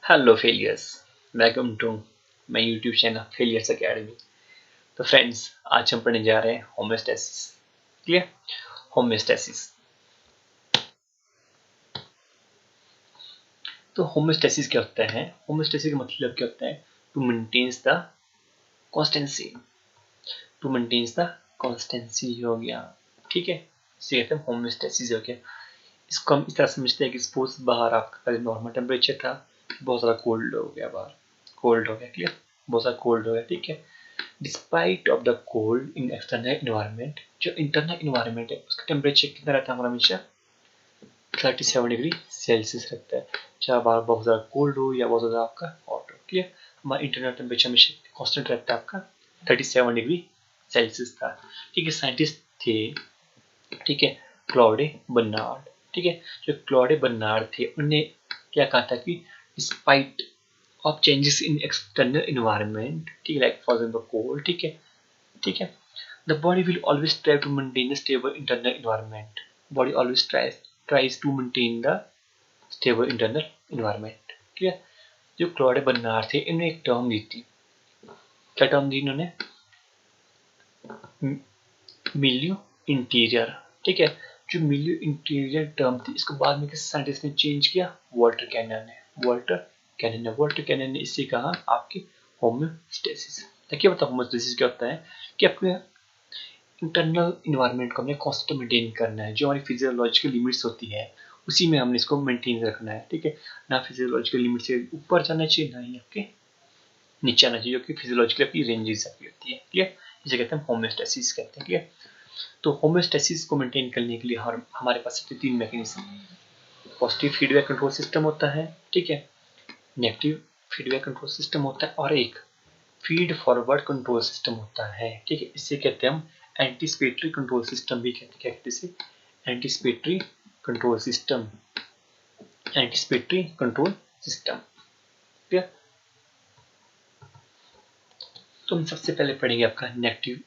Hello failures, welcome to my YouTube channel failures academy. तो friends, आज हम पढ़ने जा रहे हैं होम्योस्टैसिस। क्लियर? होम्योस्टैसिस। तो होम्योस्टैसिस क्या होता है? होम्योस्टैसिस का मतलब क्या होता है? To maintains the constancy. To maintains the constancy हो गया, ठीक है। इसे कहते हैं होम्योस्टैसिस हो गया। इसको हम इस तरह समझते हैं कि सपोज बाहर आपका पहले नॉर्मल टेम्परेचर था, बहुत ज़्यादा कोल्ड हो गया, बाहर कोल्ड हो गया। क्लियर? बहुत ज़्यादा कोल्ड हो गया, ठीक है। Despite of the cold in external environment, जो इंटरनल इन्वायरमेंट है उसका टेम्परेचर कितना रहता है हमारा? हमेशा 37 डिग्री सेल्सियस रहता है, चाहे बाहर बहुत ज़्यादा कोल्ड हो या बहुत ज़्यादा आपका हॉट हो। क्लियर? हमारा इंटरनल टेम्परेचर हमेशा कॉन्स्टेंट रहता है, आपका 37 डिग्री सेल्सियस था। ठीक है, साइंटिस्ट थे, ठीक है, क्लॉडे बर्नार्ड। ठीक है, जो क्लॉडे बर्नार्ड थे उन्होंने क्या कहा था कि despite of changes in external environment, ठीक है, like for example cold, ठीक है, ठीक है, the body will always try to maintain a stable internal environment. Body always tries to maintain the stable internal environment. Clear? जो क्लॉडे Bernard थे इन्होंने एक टर्म दी थी। क्या टर्म दी इन्होंने? मिलियो इंटीरियर। ठीक है, जो मिलियो इंटीरियर टर्म थी इसको बाद में किस साइंटिस्ट ने चेंज किया? वॉल्टर कैनन ने। वॉल्टर कैनन ने इससे कहा आपकी होम्योस्टेसिस। देखिए बता होम्योस्टेसिस क्या होता है कि अपने इंटरनल इन्वायरमेंट को हमने कांस्टेंट मेंटेन करना है। जो हमारी फिजियोलॉजिकल लिमिट्स होती है उसी में हमने इसको मेंटेन रखना है। ठीक है, ना फिजियोलॉजिकल लिमिट से ऊपर जाना चाहिए, ना ही आपके नीचे आना चाहिए, जो कि फिजियोलॉजिकल आपकी रेंजेस आपकी होती है। क्लियर? इसे कहते हैं होम्योस्टेसिस कहते हैं। क्लियर? तो होम्योस्टेसिस को मेंटेन करने के लिए हमारे पास तीन mechanism. Positive feedback control system होता है, ठीक है, नेगेटिव फीडबैक कंट्रोल सिस्टम होता है, और एक फीड फॉरवर्ड कंट्रोल सिस्टम होता है। ठीक है, इसे कहते हैं हम एंटीसिपेटरी कंट्रोल सिस्टम भी कहते हैं। क्या कहते हैं? Anticipatory control system. Anticipatory control system. Clear? तो हम सबसे पहले पढ़ेंगे आपका नेगेटिव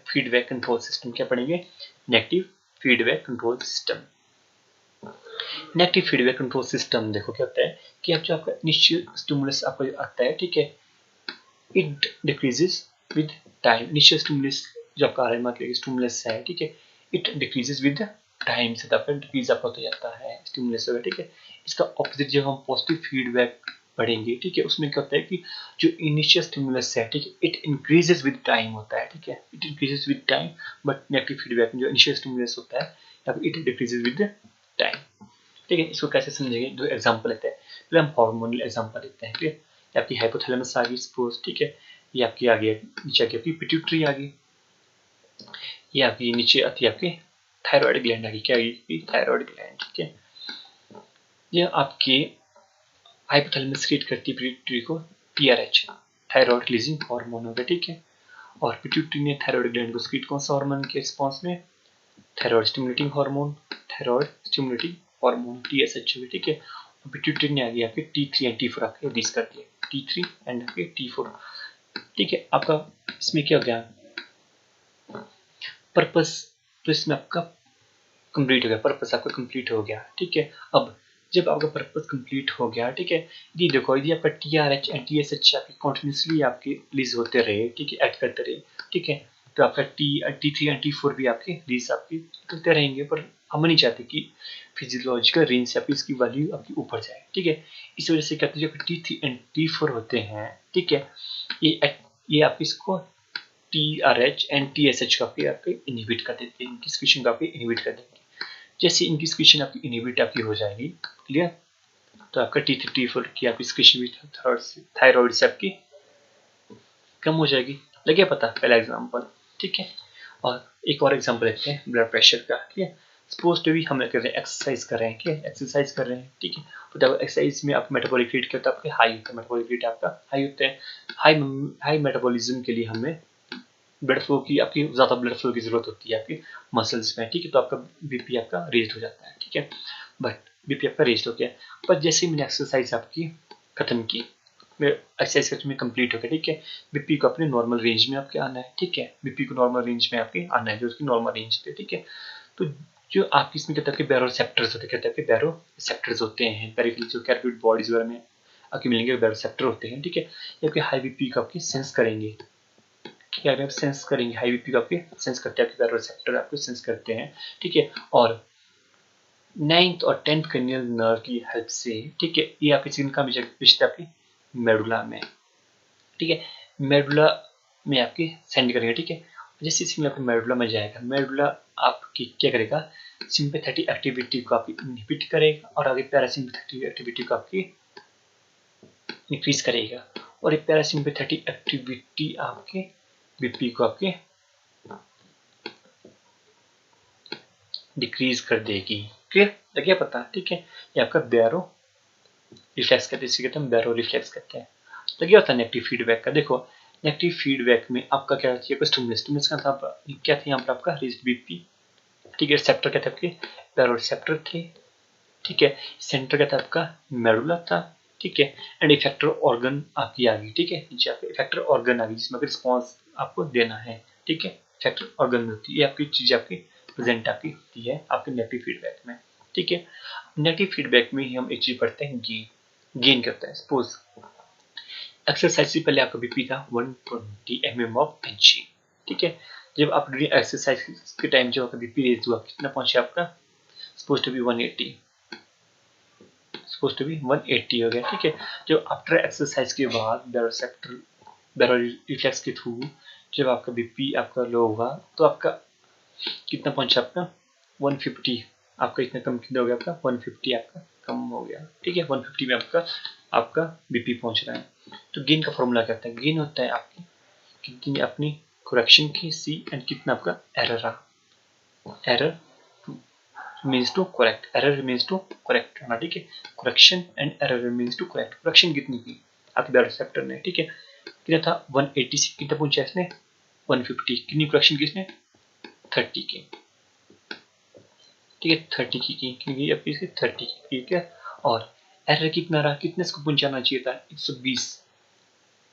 फीडबैक कंट्रोल सिस्टम। क्या पढ़ेंगे? Negative feedback control system. Negative feedback control system देखो क्या होता है कि आप जो आपका इनिशियल स्टिमुलस आपको आता है, ठीक है, it decreases with time. Initial stimulus जो आपका आरएमआर के स्टिमुलस है, ठीक है, इट डिक्रीजेस विद टाइम से आपका डिक्रीज आपका होता जाता है स्टिमुलस वगैरह। ठीक है, इसका ऑपोजिट जब हम पॉजिटिव फीडबैक पढ़ेंगे, ठीक है, उसमें क्या होता है कि जो इनिशियल स्टिमुलस है, ठीक है, इट इंक्रीजेस विद टाइम होता है। ठीक है, it increases with time, but negative feedback में जो इनिशियल स्टिमुलस होता है इट डिक्रीजेस विद टाइम। ठीक है, इसको कैसे समझेंगे? दो एग्जांपल लेते हैं। पहले हम हार्मोनल एग्जांपल लेते हैं। ठीक है, आपकी हाइपोथैलेमस आ गई सपोज, ठीक है, ये आपकी आ गई, नीचे आ गई आपकी पिट्यूटरी आ गई, ये आपकी नीचे आती है आपकी थायराइड ग्लैंड आ गई। क्या आ गई? Thyroid gland. ठीक है, ये आपकी हाइपोथैलेमस क्रिएट करती है पिट्यूटरी को टीआरएच, थायराइड रिलीजिंग हार्मोन हो गया। ठीक है, और पिट्यूटरी ने थायराइड ग्लैंड को क्रिएट कौन सा हार्मोन के रिस्पॉन्स में? Thyroid stimulating hormone, thyroid stimulating hormone TSH. ठीक है, पिट्यूटरी ने आगे आपके T3 एंड T4 आपके रिलीज कर दिए, T3 एंड आपके T4। ठीक है, आपका इसमें क्या हो गया? पर्पस तो इसमें आपका कंप्लीट हो गया, पर्पस आपका कंप्लीट हो गया। ठीक है, अब जब आपका पर्पस कंप्लीट हो गया, ठीक है, ये देखो यदि आपका टीआरएच एंड टीएसएच आपके कॉन्टिन्यूसली आपके रिलीज होते रहे, ठीक है, एक्ट करते रहे, ठीक है, तो आपका T3 एंड T4 भी आपके रिलीज आपके करते रहेंगे। पर हम नहीं चाहते कि फिजियोलॉजिकल रेंज से आपकी इसकी वैल्यू आपकी ऊपर जाए। ठीक है, इस वजह से कहते हैं जो T3 एंड T4 होते हैं, ठीक है, ये आप इसको TRH एंड TSH का आपके इनहिबिट कर देते हैं, इनकी सिक्रीशन का आपके इनहिबिट कर देंगे। जैसे इनकी सिक्रीशन आपकी इनहिबिट आपकी हो जाएगी, क्लियर, तो आपका T3 T4 की आपकी सिक्रीशन भी थायराइड से आपकी कम हो जाएगी। लगे पता? पहला एग्जांपल। ठीक है, और एक और एग्जांपल लेते हैं ब्लड प्रेशर का। ठीक है, सपोज टू भी हम कर रहे हैं एक्सरसाइज कर रहे हैं, ठीक है, एक्सरसाइज कर रहे हैं, ठीक है, तो जब एक्सरसाइज में आप मेटाबॉलिक रेट क्या होता है? आपके हाई होता है, मेटाबॉलिक रेट आपका हाई होता है। हाई मेटाबॉलिज्म के लिए हमें ब्लड फ्लो की आपकी ज़्यादा ब्लड फ्लो की जरूरत होती है आपके मसल्स में। ठीक है, तो आपका बीपी आपका रेज हो जाता है। ठीक है, बट बीपी आपका रेज हो गया, पर जैसे ही मैंने एक्सरसाइज आपकी खत्म की, एक्सरसाइज में कंप्लीट हो गया, ठीक है, बीपी को अपने नॉर्मल रेंज में आपके आना है। ठीक है, बीपी को नॉर्मल रेंज में आपके आना है, जो उसकी नॉर्मल रेंज थे। ठीक है, तो जो आपकी इसमें कहते हैं बैरो रिसेप्टर्स होते हैं, कहते हैं बैरो रिसेप्टर्स होते हैं पेरिफेरल जो कैरोटिड बॉडीज वगैरह में आपके मिलेंगे बायोरिसेप्टर होते हैं, ठीक है। ये आपके हाई बीपी को आपके सेंस करेंगे, ठीक है, आप सेंस करेंगे, हाई बीपी को आपके सेंस करते हैं, आपके बायोरिसेप्टर आपको सेंस करते हैं, ठीक है। और 9th और 10th क्रेनियल नर्व की हेल्प से, ठीक है, ये आपके सिग्नल का विजिट आपकी मेडुला में, ठीक है, मेडुला में आपके सेंड करेंगे, ठीक है। जैसे सिग्नल आपके मेडुला में जाएगा, मेडुला आपकी क्या करेगा, सिंपैथेटिक एक्टिविटी को आपकी इनहिबिट करेगा और आगे पैरासिम्पैथेटिक एक्टिविटी को आपकी इंक्रीज करेगा, और ये पैरासिम्पैथेटिक एक्टिविटी आपके बीपी को आपके डिक्रीज कर देगी। क्लियर लगे पता, ठीक है। ये आपका बैरो रिफ्लेक्स कहते हैं, इसे कहते हैं बैरो रिफ्लेक्स कहते हैं। लगे होता है नेगेटिव फीडबैक का। देखो नेगेटिव फीडबैक में आपका क्या चाहिए, स्टिमुलस का था, क्या था यहाँ पर आपका रेज्ड बीपी, ठीक है। रिसेप्टर क्या था आपके बैरो रिसेप्टर थे, ठीक है। सेंटर क्या था आपका मेडुला था, ठीक है। एंड इफेक्टर ऑर्गन आपकी आ गई, ठीक है। नीचे आपके इफेक्टर ऑर्गन आ गई जिसमें रिस्पॉन्स आपको देना है, ठीक है। इफेक्टर ऑर्गन में होती है, ये आपकी चीज आपकी प्रेजेंट आपकी होती है आपके नेगेटिव फीडबैक में, ठीक है। नेगेटिव फीडबैक में ही हम एक चीज पढ़ते हैं गेन करता है। सपोज एक्सरसाइज से पहले आपका बीपी था 120 mm ऑफ Hg, ठीक है। जब आप ड्यूरिंग एक्सरसाइज के टाइम जब आपका बीपी रेज हुआ, कितना पहुंचा आपका, suppose to be 180, suppose to be 180 हो गया, ठीक है। जब आफ्टर एक्सरसाइज के बाद बैरोसेप्टर बैरो रिफ्लेक्स के थ्रू जब आपका बीपी आपका लो हुआ तो आपका कितना पहुंचा आपका 150, आपका इतना कम कितना हो गया आपका 150 आपका कम हो गया, ठीक है। 150 में आपका बीपी पहुंच रहा है। तो गेन का फॉर्मूला क्या होता है, गेन होता है आपकी कितनी अपनी करेक्शन की सी एंड कितना आपका एरर रहा, error means to correct, error means to correct होना, ठीक है। Correction and error means to correct. Correction कितनी की आपके बायोरिसेप्टर ने, ठीक है, कितना था 180 से कितना पहुंचा इसने 150, कितनी करेक्शन किसने 30 की, ठीक है। 30 की क्योंकि आपकी इसकी 30 की, ठीक है। और एरर कितना रहा, कितने इसको पहुंचाना चाहिए था 120,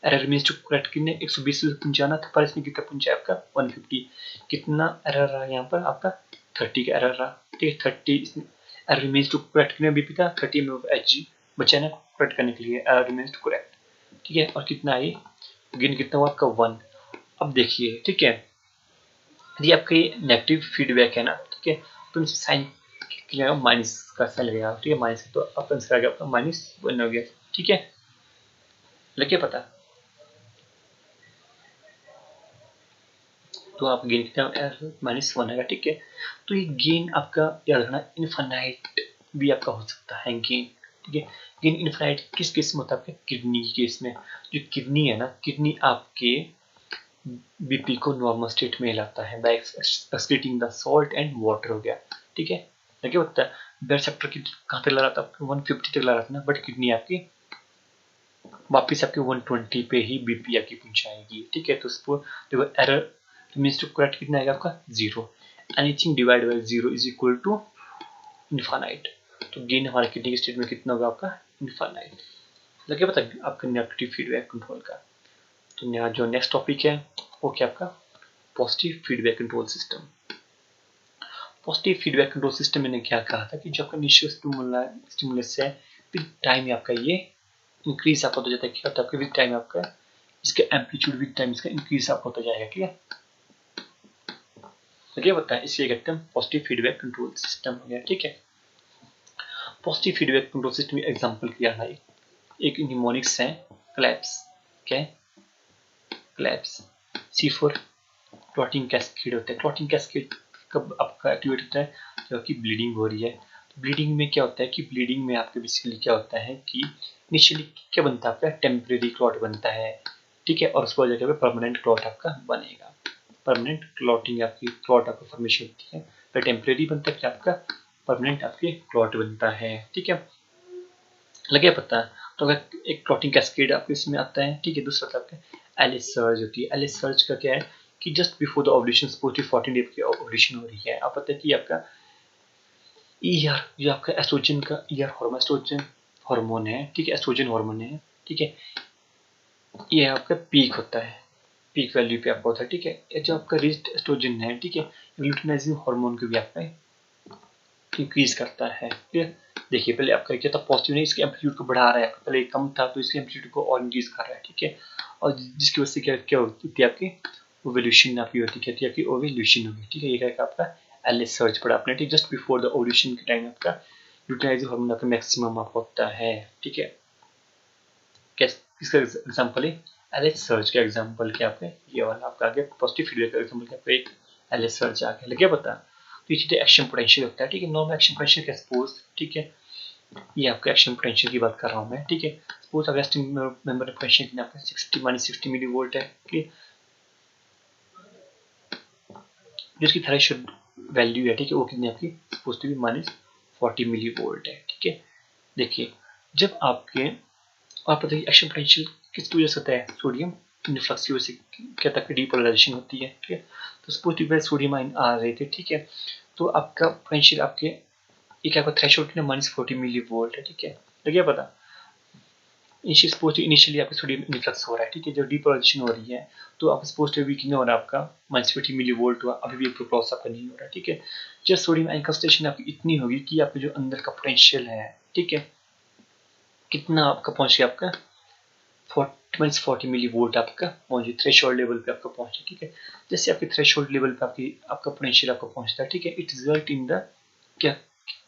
एरर मीन्स टू करेक्ट कितने 120 से पहुंचाना था, पर इसने कितना पहुंचाया आपका 150, कितना एरर रहा यहाँ पर आपका 30 का एरर रहा, ठीक है। 30 एरर मीन्स टू करेक्ट कितने बीपी था 30 में Hg बचा ना करेक्ट करने के लिए, एरर मीन्स टू करेक्ट, ठीक है। और कितना आई गेन कितना हुआ आपका 1। अब देखिए, ठीक है, यदि आपके नेगेटिव फीडबैक है ना, ठीक है, तो साइन माइनस का साइन लगेगा, ठीक है। माइनस तो आपका आंसर आ गया आपका -1 हो गया, ठीक है। लगे पता, तो आप गेन कितना -1 आएगा, ठीक है। तो ये गेन आपका याद रखना इनफाइनाइट भी आपका हो सकता है गेन, ठीक है। गेन इनफाइनाइट किस केस में होता है, आपके किडनी के केस में। जो किडनी है ना, किडनी आपके बीपी को नॉर्मल स्टेट में लाता है by excreting the salt and water हो गया, ठीक है। क्या होता है बायोरिसेप्टर की कहाँ तक ला रहा था आपको 150 तक ला रहा था ना, बट किडनी आपकी वापस आपके 120 पे ही बीपी आपकी पहुंचाएगी, ठीक है। तो उसको देखो एरर मीन्स टू करेक्ट कितना आएगा आपका 0, anything divide by 0 is equal to infinite. तो गेन हमारे किडनी के स्टेट में कितना होगा आपका इनफाइनाइट। लगे पता आपका नेगेटिव फीडबैक कंट्रोल का। तो यहाँ जो नेक्स्ट टॉपिक है वो क्या आपका positive feedback control system. Positive feedback control system मैंने क्या कहा था कि जो आपका इनिशियल स्टिमुलस है विद टाइम आपका ये इंक्रीज आपका होता जाता है, क्या होता है आपका विद टाइम आपका इसका एम्पलीट्यूड विद टाइम इसका इंक्रीज आपका होता जाएगा, ठीक है। तो क्या बताएं, इसलिए कहते हैं पॉजिटिव फीडबैक कंट्रोल सिस्टम हो गया, ठीक है। पॉजिटिव फीडबैक कंट्रोल सिस्टम में एग्जांपल किया है, एक निमोनिक्स है क्लैप्स, क्या है क्लैप्स, C4 क्लॉटिंग कैस्केड होता है। क्लॉटिंग कैस्केड कब आपका एक्टिवेट होता है जब आपकी ब्लीडिंग हो रही है। तो ब्लीडिंग में क्या होता है कि ब्लीडिंग में आपके बेसिकली क्या होता है कि इनिशियली क्या बनता है आपका टेम्परेरी क्लॉट बनता है, ठीक है। और उसको जगह पे परमानेंट क्लॉट आपका बनेगा, परमानेंट क्लॉटिंग आपकी क्लॉट आपका फॉर्मेशन होती है, फिर टेम्परेरी बनता है फिर आपका परमानेंट आपके क्लॉट बनता है, ठीक है। लगे पता है। तो अगर एक क्लॉटिंग कैस्केड आपके इसमें आता है, ठीक है। दूसरा आपका एलिस सर्ज होती है। एलिस सर्ज का क्या है कि just before the ovulation, suppose 14 day की ओवुलेशन हो रही है, आप पता है कि आपका ईआर जो आपका एस्ट्रोजन का ईआर हार्मोन, एस्ट्रोजन हार्मोन है, ठीक है, एस्ट्रोजन हार्मोन है, ठीक है। ये आपका पीक होता है, पीक वैल्यू पे आपका होता है, ठीक है। ये जो आपका रिच्ड एस्ट्रोजन है, ठीक है, लुटिनाइजिंग हार्मोन को भी आपका इंक्रीज करता है, ठीक है। देखिए पहले आपका क्या था, पॉजिटिव नहीं, इसके एम्पलीट्यूड को बढ़ा रहा है, पहले कम था तो इसके एम्पलीट्यूड को और इंक्रीज कर रहा है, ठीक है। और जिसकी वजह से क्या होती है आपकी ओवल्यूशन आपकी होती है, क्या आपकी ओवल्यूशन होगी, ठीक है। ये क्या आपका एलिस सर्च पढ़ा आपने, ठीक, जस्ट बिफोर द ओवल्यूशन के टाइम आपका यूटिलाइज हार्मोन आपका मैक्सिमम आप होता है, ठीक है। किसका एग्जांपल है, एलिस सर्च का एग्जांपल क्या आपका ये वाला आपका आ गया, पॉजिटिव फीडबैक का एग्जांपल क्या आपका एक एलिस सर्च आ गया, लगे पता। तो ये चीजें एक्शन पोटेंशियल होता है, ठीक है। नॉर्मल एक्शन पोटेंशियल का सपोज, ठीक है, ये आपका एक्शन पोटेंशियल की बात कर रहा हूँ मैं, ठीक है। सपोज आप रेस्टिंग मेंबर पोटेंशियल की आपका 60 मिलीवोल्ट है, ठीक है, जिसकी थ्रेशोल्ड वैल्यू है, ठीक है, वो कितनी आपकी सपोज टू बी -40 मिलीवोल्ट है, ठीक है। देखिए जब आपके आप पता है एक्शन पोटेंशियल किस वजह से होता है, सोडियम इनफ्लक्स की वजह से क्या तक डीपोलराइजेशन होती है, ठीक है। तो suppose to be sodium ion आ रहे थे, ठीक है, तो आपका पोटेंशियल आपके एक आपका थ्रेशोल्ड -40 मिलीवोल्ट है, ठीक है, लगे पता। इनिशियली आपका सोडियम इनफ्लक्स हो रहा है, ठीक है, जब डीपोलराइजेशन हो रही है तो आप सपोज टू बी कितना हो रहा है आपका -40 मिलीवोल्ट हुआ, अभी भी क्रॉस आपका नहीं हो रहा है, ठीक है। जब सोडियम आयन कंसंट्रेशन आपकी इतनी होगी कि आपके जो अंदर का पोटेंशियल है, ठीक है, कितना आपका पहुंच गया आपका 40 मिलीवोल्ट आपका पहुंचे, थ्रेशोल्ड लेवल पे आपका पहुंचे, ठीक है। जैसे आपके थ्रेशोल्ड लेवल पे आपका पोटेंशियल आपका पहुंचता है, ठीक है, इट रिजल्ट इन द क्या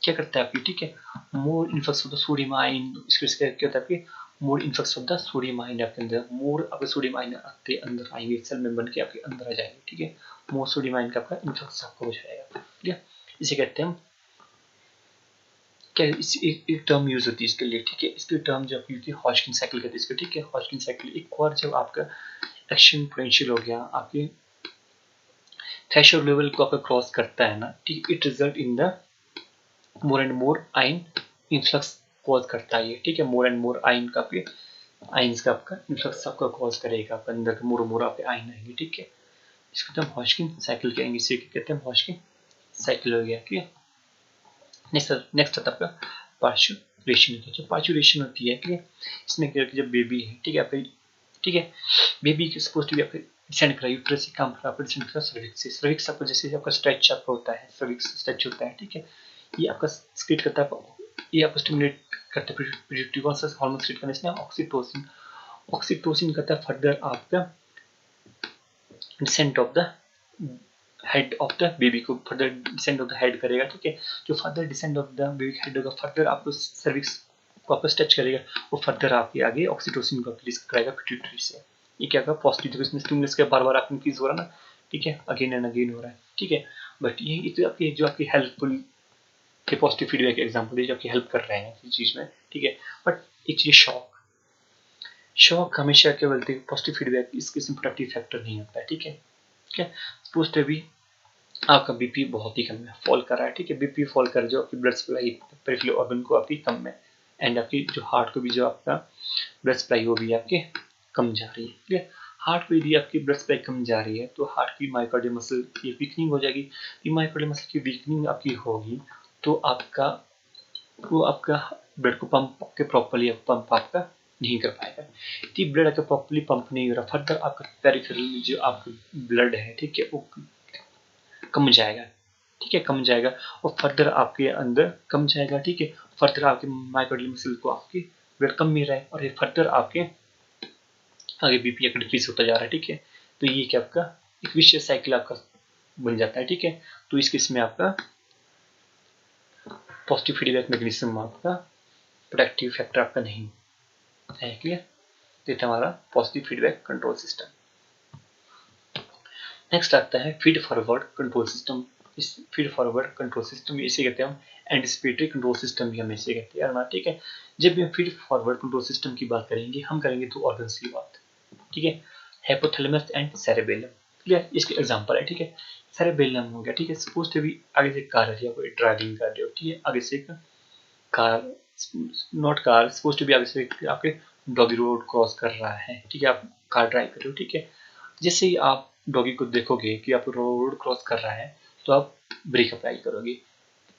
क्या करता है आपकी, ठीक है, more influx of the sodium ion. इसके क्या होता है आपकी more influx of the sodium ion आपके अंदर, मोर आपके सोडियम आयन आपके अंदर आएंगे, सेल में बन के आपके अंदर आ जाएंगे, ठीक है। मोर सोडियम आयन का आपका इन्फ्लक्स आपको हो जाएगा, ठीक है। इसे कहते हैं हम क्या, एक टर्म यूज होती है इसके लिए, ठीक है। इसकी टर्म जो आपकी होती है हॉजकिन साइकिल कहते हैं इसको, ठीक है, हॉजकिन साइकिल। एक और जब आपका एक्शन पोटेंशियल हो गया आपके थ्रेशोल्ड लेवल को आपका क्रॉस करता है ना, ठीक, it result in the more and more ion influx cause करता है ये, ठीक है। मोर एंड मोर आयन का आपके आयंस का आपका इन्फ्लक्स आपका कॉज करेगा, आपके अंदर मोर आपके आयन आएंगे, ठीक है। इसको हम हॉजकिन साइकिल कहेंगे, इसे कहते हैं हॉजकिन साइकिल हो गया, ठीक है। नेक्स्ट आता है आपका पार्चुरेशन। जो पार्चुरेशन होती है, ठीक है, इसमें क्या जब बेबी है, ठीक है, आपका, ठीक है, बेबी की सपोज टू बी आपका डिसेंड करा यूट्रस से काम करा, आपका डिसेंड करा सर्विक्स से। सर्विक्स आपका जैसे आपका स्ट्रेच आपका होता है, सर्विक्स स्ट्रेच होता है, ठीक है, ये आपका स्क्रीट करता है, ये आपको स्टिमुलेट करता है प्रोड्यूटिव कौन सा हार्मोन स्क्रीट करने से, ऑक्सीटोसिन। ऑक्सीटोसिन करता है फर्दर आपका descent of the head of the baby को further descend of the head करेगा, ठीक है। जो further descend of the baby head होगा, फर्दर आपको सर्विक्स को आपको टच करेगा, वो फर्दर आपके आगे ऑक्सीटोसिन को रिलीज कराएगा पिट्यूटरी से। ये क्या होगा पॉजिटिव, इसमें स्टिमुलस का बार बार आपको इंक्रीज हो रहा है ना, ठीक है, अगेन एंड अगेन हो रहा है, ठीक है। बट ये तो आपकी जो आपकी हेल्पफुल के पॉजिटिव फीडबैक एग्जाम्पल है जो आपकी हेल्प कर रहे हैं किसी चीज में, ठीक है। बट एक चीज शॉक हमेशा क्या बोलते हैं पॉजिटिव फीडबैक इसके प्रोडक्टिव फैक्टर नहीं होता है, ठीक है। क्या सपोज टू बी आपका बीपी बहुत ही कम है, फॉल कर रहा है, ठीक है, बीपी फॉल कर जो आपकी ब्लड सप्लाई पेरिफेरल ऑर्गन को आपकी कम है, एंड आपकी जो हार्ट को भी जो आपका ब्लड सप्लाई वो भी आपके कम जा रही है, ठीक है। हार्ट को यदि आपकी ब्लड सप्लाई कम जा रही है तो हार्ट की मायोकार्डियल मसल की वीकनिंग हो जाएगी। ये मायोकार्डियल मसल की वीकनिंग आपकी होगी तो आपका वो आपका ब्लड को पंप के प्रॉपरली पंप आपका नहीं कर पाएगा। यदि ब्लड आपका प्रॉपरली पंप नहीं हो रहा, फर्दर आपका पेरिफेरल में जो आपका ब्लड है, ठीक है, वो कम जाएगा, ठीक है, कम जाएगा, और फर्दर आपके अंदर कम जाएगा, ठीक है। फर्दर आपके मायोकार्डियल मसल को आपकी ब्लड कम मिल रहा है और ये फर्दर आपके आगे बीपी का डिक्रीज होता जा रहा है, ठीक है। तो ये क्या आपका एक विशियस साइकिल आपका बन जाता है, ठीक है। तो इस केस में आपका पॉजिटिव फीडबैक मैकेनिज्म आपका प्रोडक्टिव फैक्टर आपका नहीं है, क्लियर। तो ये हमारा positive feedback control system. Next आता है फीड फॉरवर्ड कंट्रोल सिस्टम। इस फीड फॉरवर्ड कंट्रोल सिस्टम इसे कहते हैं हम एंटिसिपेटरी कंट्रोल सिस्टम भी हम इसे कहते हैं ना, ठीक है। जब भी हम फीड फॉरवर्ड कंट्रोल सिस्टम की बात करेंगे हम करेंगे दो ऑर्गन्स की बात, ठीक है, हाइपोथैलेमस एंड सेरेबेलम, क्लियर। इसके एग्जांपल है, ठीक है, सेरेबेलम हो गया, ठीक है, सपोज टू भी आगे से कार है, कोई ड्राइविंग कर रहे हो, ठीक है, आगे से एक car, not car, suppose to be आगे से आपके डॉगी रोड क्रॉस कर रहा है, ठीक है, आप कार ड्राइव कर रहे हो, ठीक है। जैसे ही आप डॉगी को देखोगे कि आप रोड क्रॉस कर रहा है तो आप ब्रेक अप्लाई करोगे,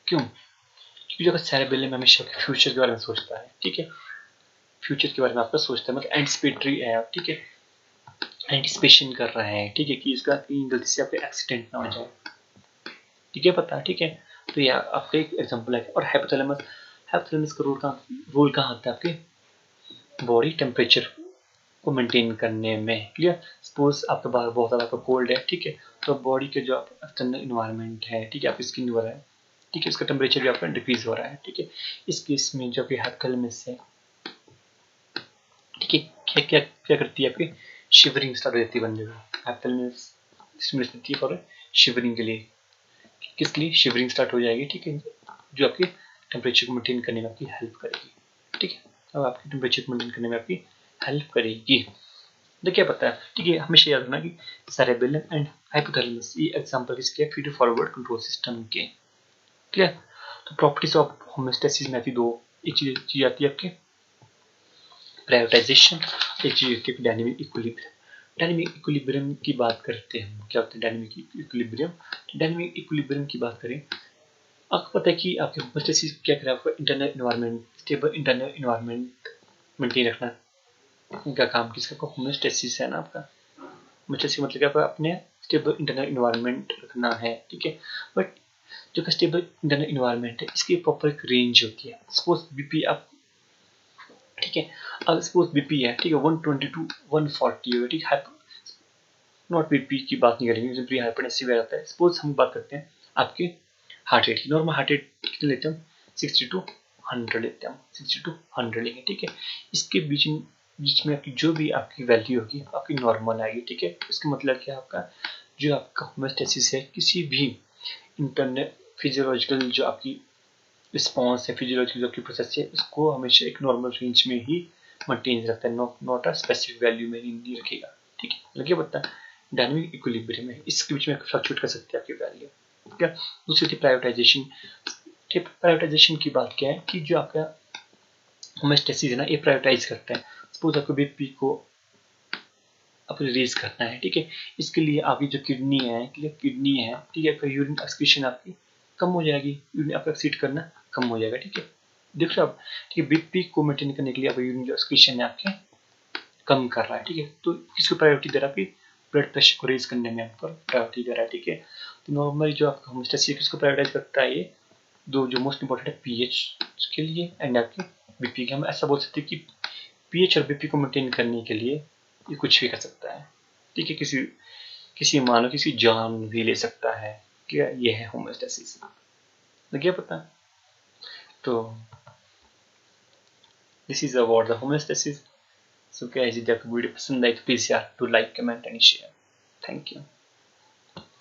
क्यों? क्योंकि अगर सेरेबेलम हमेशा फ्यूचर के बारे में सोचता है, ठीक है, फ्यूचर के बारे में आपका सोचता है, मतलब एंटिसिपेटरी है, ठीक है, एंटिसिपेशन कर रहा है, ठीक है, कि इसका गलती से आपका एक्सीडेंट ना हो जाए, ठीक है, पता है, ठीक है। तो यह आपका एक एग्जांपल है। और हाइपोथैलेमस हाइपोथैलेमस का रोल कहाँ आता है आपके बॉडी टेम्परेचर को मेंटेन करने में। क्लियर। सपोज आपके बाहर बहुत ज़्यादा आपका कोल्ड है, ठीक है, तो बॉडी के जो आप एक्सटर्नल इन्वायरमेंट है, ठीक है, आपकी स्किन हो रहा है, ठीक है, उसका टेम्परेचर भी आपका डिक्रीज हो रहा है, ठीक है। इस केस में जो आपकी हाइपोथैलेमस है, ठीक है, क्या क्या क्या करती है, आपकी शिवरिंग स्टार्ट हो जाती है बंदे को। हाइपोथैलेमस स्टिमुलेट करती है फॉर शिवरिंग के लिए। किसके लिए? शिवरिंग स्टार्ट हो जाएगी, ठीक है, जो आपके टेम्परेचर को मेंटेन करने में आपकी हेल्प करेगी, ठीक है। अब आपके टेम्परेचर को मेंटेन करने में आपकी हेल्प करेगी। तो क्या पता है, ठीक है, हमेशा याद रखना कि सेरेबेलम एंड हाइपोथैलेमस ये एग्जांपल किसके हैं? फीड फॉरवर्ड कंट्रोल सिस्टम के। क्लियर। तो प्रॉपर्टीज ऑफ होमोस्टेसिस में आती दो, एक चीज आती है आपके प्रायोरिटाइजेशन, एक चीज होती है डायनेमिक इक्विलिब्रियम। डायनेमिक इक्विलिब्रियम की बात करते हैं, क्या होता है डायनेमिक इक्विलिब्रियम? डायनेमिक इक्विलिब्रियम की बात करें, आपको पता है कि आपके होमोस्टेसिस क्या करें? आपको internal environment, stable internal environment maintain रखना। इनका काम किसका? होमोस्टेसिस है ना आपका। होमोस्टेसिस मतलब क्या? आपको अपने स्टेबल इंटरनल इन्वायरमेंट रखना है, ठीक है। बट जो का स्टेबल इंटरनल इन्वायरमेंट है, इसकी प्रॉपर एक रेंज होती है। सपोज बीपी आप, ठीक है, अब सपोज बीपी है, ठीक है, 120 टू 140 है, ठीक है। नॉट बीपी की बात नहीं करेंगे, प्री हाइपरटेंसिव आ जाता है। सपोज हम बात करते हैं आपके हार्ट रेट की। नॉर्मल हार्ट रेट कितने लेते हैं? 60 टू 100 लेते हैं, 60 टू 100 लेंगे, ठीक है। इसके बीच में आपकी जो भी आपकी वैल्यू होगी आपकी नॉर्मल आएगी, ठीक है। इसका मतलब क्या? आपका जो आपका होमोस्टेसिस है, किसी भी इंटरनल फिजियोलॉजिकल जो आपकी रिस्पॉन्स है, फिजियोलॉजिकल जो आपकी प्रोसेस है, इसको हमेशा एक नॉर्मल रेंज में ही मेंटेन रखता है, नॉट अ स्पेसिफिक वैल्यू में नहीं रखेगा, ठीक है। लगे पता डायनामिक इक्विलिब्रियम है, इसके बीच में फ्लक्चुएट कर सकते हैं आपकी वैल्यू, ठीक है। दूसरी थी प्रायोरिटाइजेशन। प्रायोरिटाइजेशन की बात क्या है कि जो आपका होमोस्टेसिस है ना, ये प्रायोरिटाइज करता है। सपोज आपको बीपी को आपको रिलीज करना है, ठीक है। इसके लिए आपकी जो किडनी है, किडनी है, ठीक है, यूरिन एक्सक्रीशन आपकी कम हो जाएगी, यूरिन आपका एक्सीट करना कम हो जाएगा, ठीक है। देख रहे हो आप, ठीक है, बीपी को मेंटेन करने के लिए आपका यूरिन जो एक्सक्रीशन है आपके कम कर रहा है, ठीक है। तो किसको प्रायोरिटी दे रहा है? आपकी ब्लड प्रेशर को रेज करने में आपको प्रायोरिटी दे रहा है, ठीक है। तो नॉर्मली जो आपका होमोस्टेसिस किसको प्रायोरिटाइज करता है? ये दो जो मोस्ट इंपॉर्टेंट है, पीएच के लिए एंड आपके बीपी के। हम ऐसा बोल सकते हैं कि पीएच और बीपी को मेंटेन करने के लिए ये कुछ भी कर सकता है, ठीक है। किसी मानो किसी जान भी ले सकता है, क्या ये है होमोस्टेसिस। लगे पता? तो this is about the homeostasis. So क्या है, यदि आपको वीडियो पसंद आई तो प्लीज यार to like, comment and share. Thank you.